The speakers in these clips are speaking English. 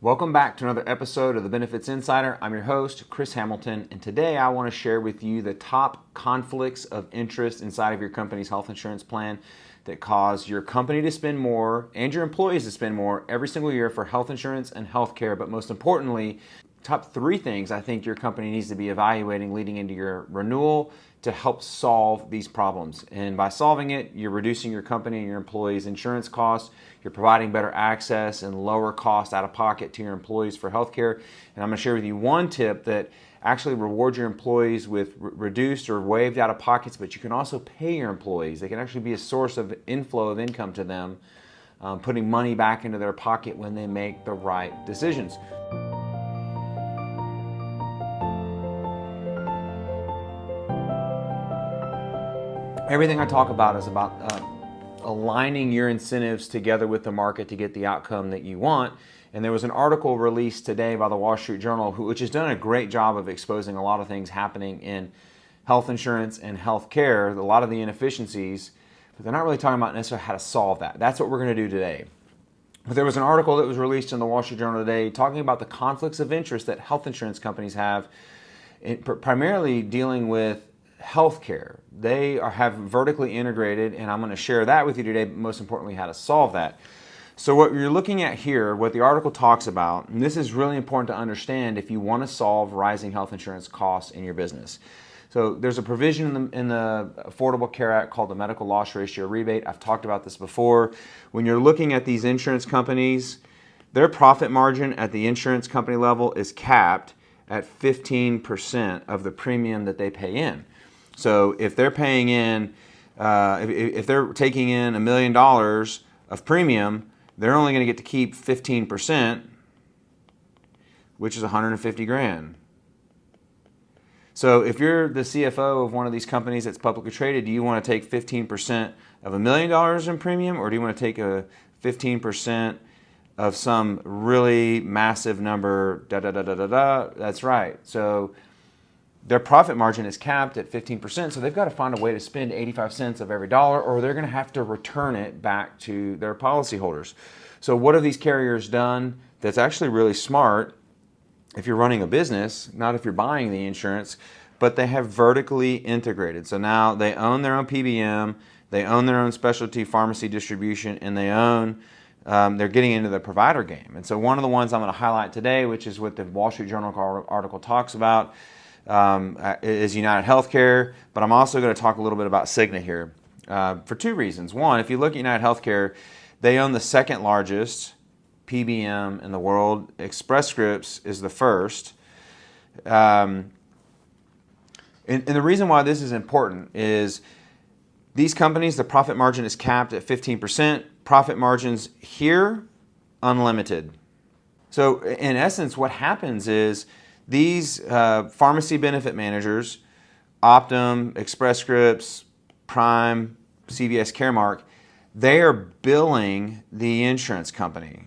Welcome back to another episode of the Benefits Insider. I'm your host, Chris Hamilton, and today I want to share with you the top conflicts of interest inside of your company's health insurance plan that cause your company to spend more and your employees to spend more every single year for health insurance and health care. But most importantly, top three things I think your company needs to be evaluating leading into your renewal to help solve these problems. And by solving it, you're reducing your company and your employees' insurance costs, you're providing better access and lower cost out of pocket to your employees for healthcare. And I'm going to share with you one tip that actually rewards your employees with reduced or waived out of pockets, but you can also pay your employees. They can actually be a source of inflow of income to them, putting money back into their pocket when they make the right decisions. Everything I talk about is about aligning your incentives together with the market to get the outcome that you want. And there was an article released today by the Wall Street Journal, which has done a great job of exposing a lot of things happening in health insurance and health care, a lot of the inefficiencies, but they're not really talking about necessarily how to solve that. That's what we're going to do today. But there was an article that was released in the Wall Street Journal today talking about the conflicts of interest that health insurance companies have, primarily dealing with healthcare. They have vertically integrated, and I'm going to share that with you today, but most importantly, how to solve that. So what you're looking at here, what the article talks about, and this is really important to understand if you want to solve rising health insurance costs in your business. So there's a provision in the Affordable Care Act called the medical loss ratio rebate. I've talked about this before. When you're looking at these insurance companies, their profit margin at the insurance company level is capped at 15% of the premium that they pay in. So if they're paying in, if they're taking in $1 million of premium, they're only going to get to keep 15%, which is 150 grand. So if you're the CFO of one of these companies that's publicly traded, do you want to take 15% of $1 million in premium, or do you want to take a 15% of some really massive number? That's right. So their profit margin is capped at 15%, so they've got to find a way to spend 85 cents of every dollar, or they're going to have to return it back to their policyholders. So what have these carriers done that's actually really smart if you're running a business, not if you're buying the insurance, but they have vertically integrated. So now they own their own PBM, they own their own specialty pharmacy distribution, and they're getting into the provider game. And so one of the ones I'm going to highlight today, which is what the Wall Street Journal article talks about, is United Healthcare, but I'm also going to talk a little bit about Cigna here for two reasons. One, if you look at United Healthcare, they own the second largest PBM in the world. Express Scripts is the first. And the reason why this is important is these companies, the profit margin is capped at 15%. Profit margins here, unlimited. So in essence, what happens is these pharmacy benefit managers, Optum, Express Scripts, Prime, CVS Caremark, they are billing the insurance company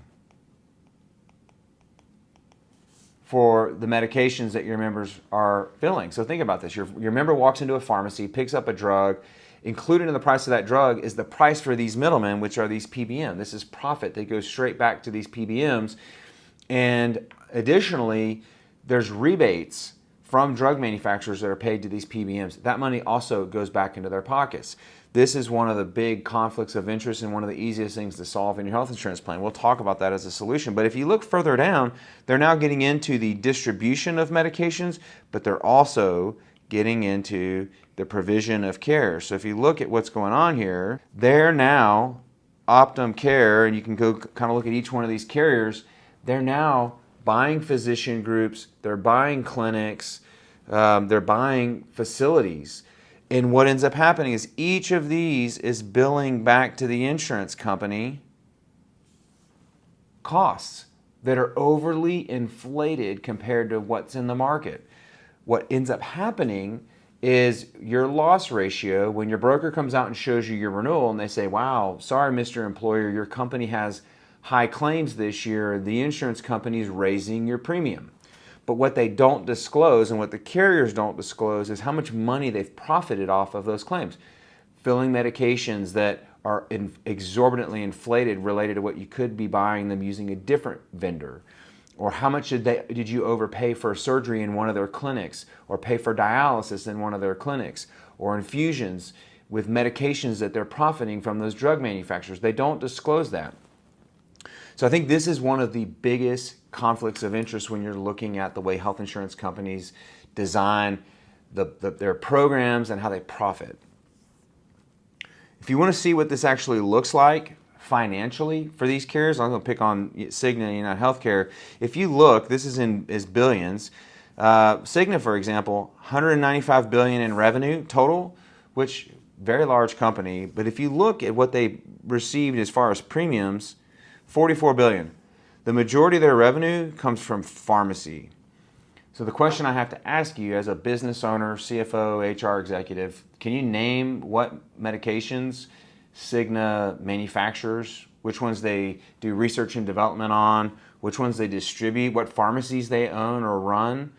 for the medications that your members are filling. So think about this. Your member walks into a pharmacy, picks up a drug. Included in the price of that drug is the price for these middlemen, which are these PBM. This is profit that goes straight back to these PBMs. And additionally, there's rebates from drug manufacturers that are paid to these PBMs. That money also goes back into their pockets. This is one of the big conflicts of interest and one of the easiest things to solve in your health insurance plan. We'll talk about that as a solution. But if you look further down, they're now getting into the distribution of medications, but they're also getting into the provision of care. So if you look at what's going on here, they're now Optum Care, and you can go kind of look at each one of these carriers, they're now buying physician groups, they're buying clinics, they're buying facilities. And what ends up happening is each of these is billing back to the insurance company costs that are overly inflated compared to what's in the market. What ends up happening is your loss ratio, when your broker comes out and shows you your renewal and they say, wow, sorry, Mr. Employer, your company has high claims this year, the insurance company is raising your premium. But what they don't disclose and what the carriers don't disclose is how much money they've profited off of those claims. Filling medications that are exorbitantly inflated related to what you could be buying them using a different vendor. Or how much did you overpay for surgery in one of their clinics, or pay for dialysis in one of their clinics, or infusions with medications that they're profiting from those drug manufacturers? They don't disclose that. So I think this is one of the biggest conflicts of interest when you're looking at the way health insurance companies design their programs and how they profit. If you want to see what this actually looks like financially for these carriers, I'm going to pick on Cigna and United Healthcare. If you look, this is billions. Cigna, for example, $195 billion in revenue total, which very large company. But if you look at what they received as far as premiums, $44 billion. The majority of their revenue comes from pharmacy. So the question I have to ask you as a business owner, CFO, HR executive, can you name what medications Cigna manufactures, which ones they do research and development on, which ones they distribute, what pharmacies they own or run?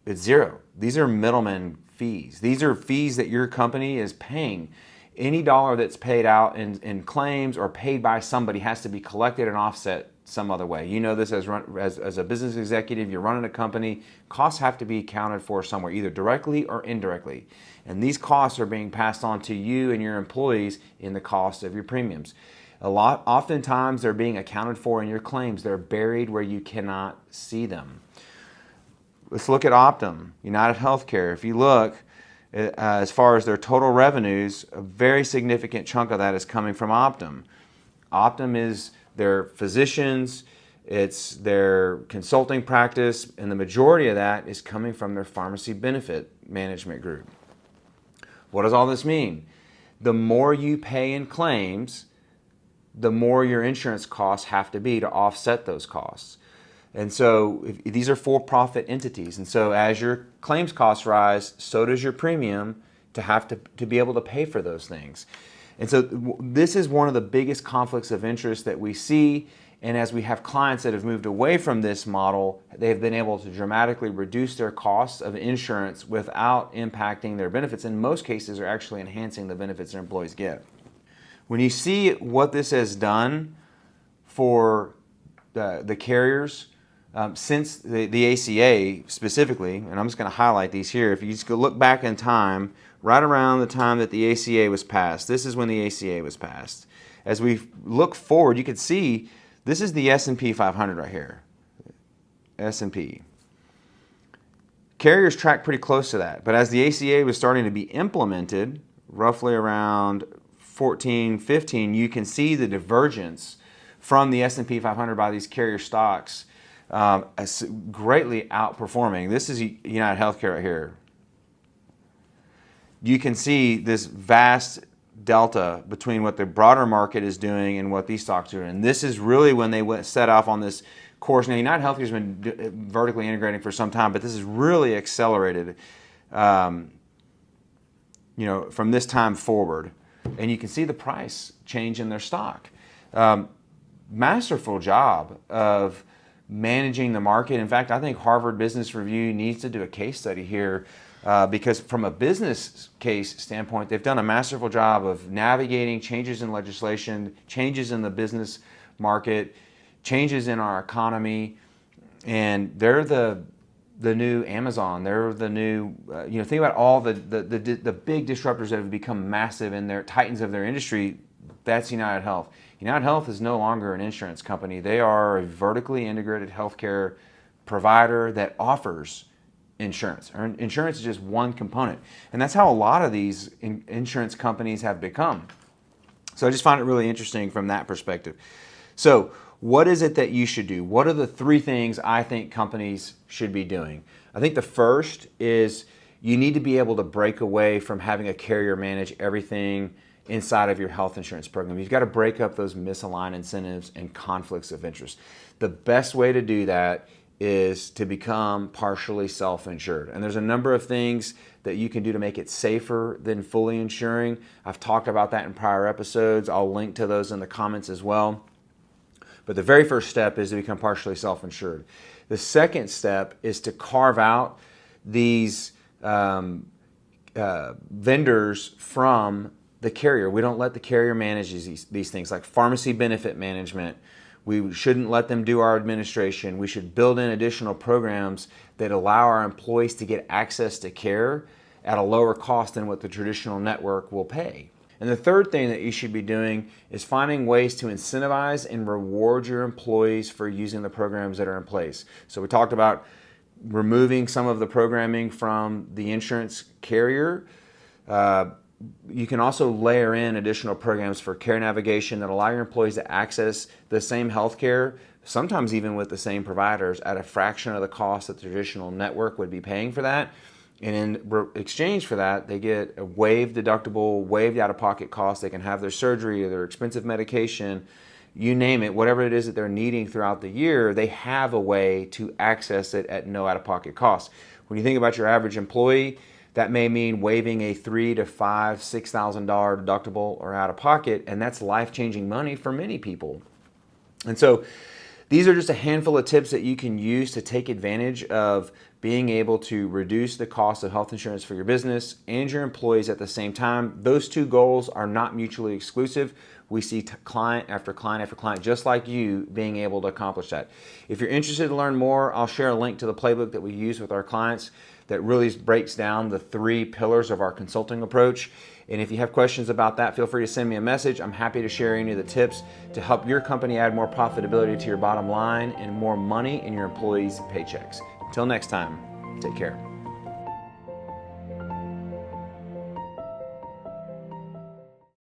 It's zero. These are middlemen fees. These are fees that your company is paying. Any dollar that's paid out in claims or paid by somebody has to be collected and offset some other way. You know this as a business executive, you're running a company, costs have to be accounted for somewhere, either directly or indirectly. And these costs are being passed on to you and your employees in the cost of your premiums. Oftentimes they're being accounted for in your claims. They're buried where you cannot see them. Let's look at Optum, United Healthcare. If you look, as far as their total revenues, a very significant chunk of that is coming from Optum. Optum is their physicians, it's their consulting practice, and the majority of that is coming from their pharmacy benefit management group. What does all this mean? The more you pay in claims, the more your insurance costs have to be to offset those costs. And so these are for-profit entities. And so as your claims costs rise, so does your premium to be able to pay for those things. And so this is one of the biggest conflicts of interest that we see. And as we have clients that have moved away from this model, they've been able to dramatically reduce their costs of insurance without impacting their benefits. In most cases, are actually enhancing the benefits their employees get. When you see what this has done for the carriers, since the ACA specifically, and I'm just going to highlight these here, if you just go look back in time, right around the time that the ACA was passed, this is when the ACA was passed. As we look forward, you can see this is the S&P 500 right here, S&P. Carriers track pretty close to that, but as the ACA was starting to be implemented, roughly around 14, 15, you can see the divergence from the S&P 500 by these carrier stocks greatly outperforming. This is United Healthcare right here. You can see this vast delta between what the broader market is doing and what these stocks are doing. And this is really when they set off on this course. Now, United Healthcare has been vertically integrating for some time, but this is really accelerated, from this time forward. And you can see the price change in their stock. Masterful job of managing the market. In fact, I think Harvard Business Review needs to do a case study here because from a business case standpoint, they've done a masterful job of navigating changes in legislation, changes in the business market, changes in our economy, and they're the new Amazon. They're the new, think about all the big disruptors that have become massive and they're titans of their industry. That's United Health. United Health is no longer an insurance company. They are a vertically integrated healthcare provider that offers insurance. Insurance is just one component. And that's how a lot of these insurance companies have become. So I just find it really interesting from that perspective. So what is it that you should do? What are the three things I think companies should be doing? I think the first is you need to be able to break away from having a carrier manage everything inside of your health insurance program. You've got to break up those misaligned incentives and conflicts of interest. The best way to do that is to become partially self-insured. And there's a number of things that you can do to make it safer than fully insuring. I've talked about that in prior episodes. I'll link to those in the comments as well. But the very first step is to become partially self-insured. The second step is to carve out these vendors from the carrier. We don't let the carrier manage these things like pharmacy benefit management. We shouldn't let them do our administration. We should build in additional programs that allow our employees to get access to care at a lower cost than what the traditional network will pay. And the third thing that you should be doing is finding ways to incentivize and reward your employees for using the programs that are in place. So we talked about removing some of the programming from the insurance carrier. You can also layer in additional programs for care navigation that allow your employees to access the same health care, sometimes even with the same providers, at a fraction of the cost that the traditional network would be paying for that. And in exchange for that, they get a waived deductible, waived out-of-pocket costs. They can have their surgery or their expensive medication, you name it, whatever it is that they're needing throughout the year, they have a way to access it at no out-of-pocket cost. When you think about your average employee, that may mean waiving a $3,000 to $5,000, $6,000 deductible or out-of-pocket, and that's life-changing money for many people. And so these are just a handful of tips that you can use to take advantage of being able to reduce the cost of health insurance for your business and your employees at the same time. Those two goals are not mutually exclusive. We see client after client after client, just like you, being able to accomplish that. If you're interested to learn more, I'll share a link to the playbook that we use with our clients that really breaks down the 3 pillars of our consulting approach. And if you have questions about that, feel free to send me a message. I'm happy to share any of the tips to help your company add more profitability to your bottom line and more money in your employees' paychecks. Until next time, take care.